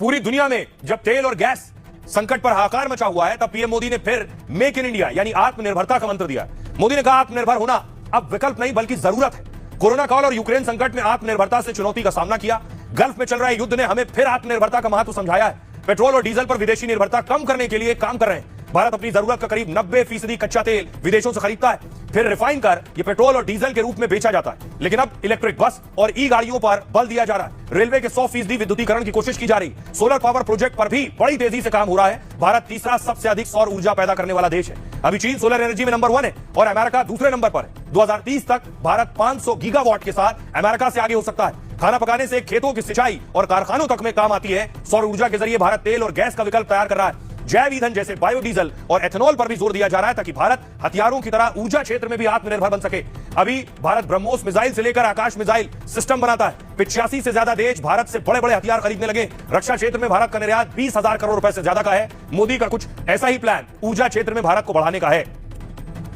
पूरी दुनिया में जब तेल और गैस संकट पर हाहाकार मचा हुआ है, तब पीएम मोदी ने फिर मेक इन इंडिया यानी आत्मनिर्भरता का मंत्र दिया। मोदी ने कहा आत्मनिर्भर होना अब विकल्प नहीं बल्कि जरूरत है। कोरोना काल और यूक्रेन संकट में आत्मनिर्भरता से चुनौती का सामना किया। गल्फ में चल रहे युद्ध ने हमें फिर आत्मनिर्भरता का महत्व समझाया है। पेट्रोल और डीजल पर विदेशी निर्भरता कम करने के लिए काम कर रहे हैं। भारत अपनी जरूरत का करीब 90% कच्चा तेल विदेशों से खरीदता है, फिर रिफाइन कर ये पेट्रोल और डीजल के रूप में बेचा जाता है। लेकिन अब इलेक्ट्रिक बस और ई गाड़ियों पर बल दिया जा रहा है। रेलवे के 100% विद्युतीकरण की कोशिश की जा रही। सोलर पावर प्रोजेक्ट पर भी बड़ी तेजी से काम हो रहा है। भारत तीसरा सबसे अधिक सौर ऊर्जा पैदा करने वाला देश है। अभी चीन सोलर एनर्जी में नंबर 1 है और अमेरिका दूसरे नंबर पर है। 2030 तक भारत 500 गीगावाट के साथ अमेरिका से आगे हो सकता है। खाना पकाने से खेतों की सिंचाई और कारखानों तक में काम आती है। सौर ऊर्जा के जरिए भारत तेल और गैस का विकल्प तैयार कर रहा है। जैव ईंधन जैसे बायोडीजल और एथेनॉल पर भी जोर दिया जा रहा है ताकि भारत हथियारों की तरह ऊर्जा क्षेत्र में भी आत्मनिर्भर बन सके। अभी भारत ब्रह्मोस मिसाइल से लेकर आकाश मिसाइल सिस्टम बनाता है। 85 से ज्यादा देश भारत से बड़े बड़े हथियार खरीदने लगे। रक्षा क्षेत्र में भारत का निर्यात 20,000 करोड़ रुपए से ज्यादा का है। मोदी का कुछ ऐसा ही प्लान ऊर्जा क्षेत्र में भारत को बढ़ाने का है।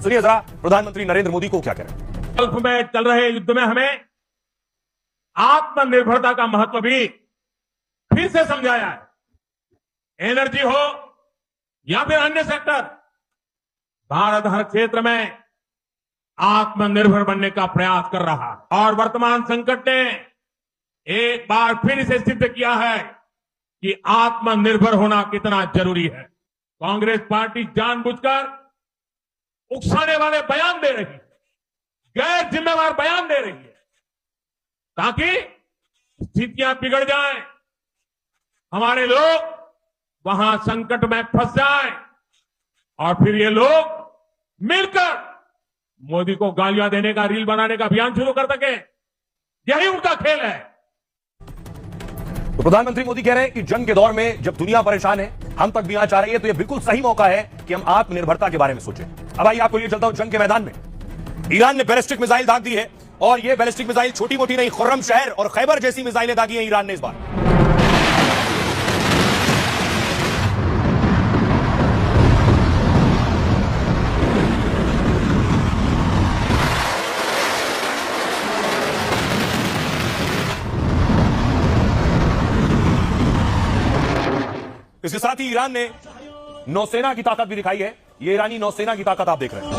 सुनिए जरा प्रधानमंत्री नरेंद्र मोदी को क्या कह रहे हैं। गल्फ में चल रहे युद्ध में हमें आत्मनिर्भरता का महत्व भी फिर से समझाया है। एनर्जी हो या फिर अन्य सेक्टर, भारत हर क्षेत्र में आत्मनिर्भर बनने का प्रयास कर रहा है। और वर्तमान संकट ने एक बार फिर इसे सिद्ध किया है कि आत्मनिर्भर होना कितना जरूरी है। कांग्रेस पार्टी जानबूझकर उकसाने वाले बयान दे रही है, गैर जिम्मेवार बयान दे रही है ताकि स्थितियां बिगड़ जाएं, हमारे लोग वहां संकट में फंस जाएं और फिर ये लोग मिलकर मोदी को गालियां देने का, रील बनाने का अभियान शुरू कर सके। यही उनका खेल है। तो प्रधानमंत्री मोदी कह रहे हैं कि जंग के दौर में जब दुनिया परेशान है, हम तक भी यहां चाह रही है, तो यह बिल्कुल सही मौका है कि हम आत्मनिर्भरता के बारे में सोचें। अब आइए आपको ये चलता हूं जंग के मैदान में। ईरान ने बैलिस्टिक मिसाइल दाग दी है और ये बैलिस्टिक मिसाइल छोटी मोटी नहीं, खुर्रम शहर और खैबर जैसी मिसाइलें दागी हैं ईरान ने इस बार। इसके साथ ही ईरान ने नौसेना की ताकत भी दिखाई है। ये ईरानी नौसेना की ताकत आप देख रहे हैं।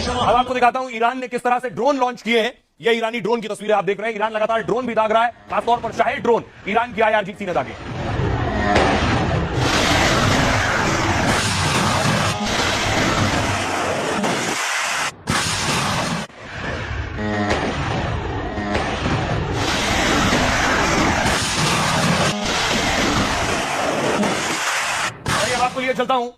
अब आपको दिखाता हूं ईरान ने किस तरह से ड्रोन लॉन्च किए हैं। ये ईरानी ड्रोन की तस्वीरें आप देख रहे हैं। ईरान लगातार ड्रोन भी दाग रहा है, खासतौर पर शाहेद ड्रोन ईरान की IRGC ने दागे। अब आपको लिए चलता हूं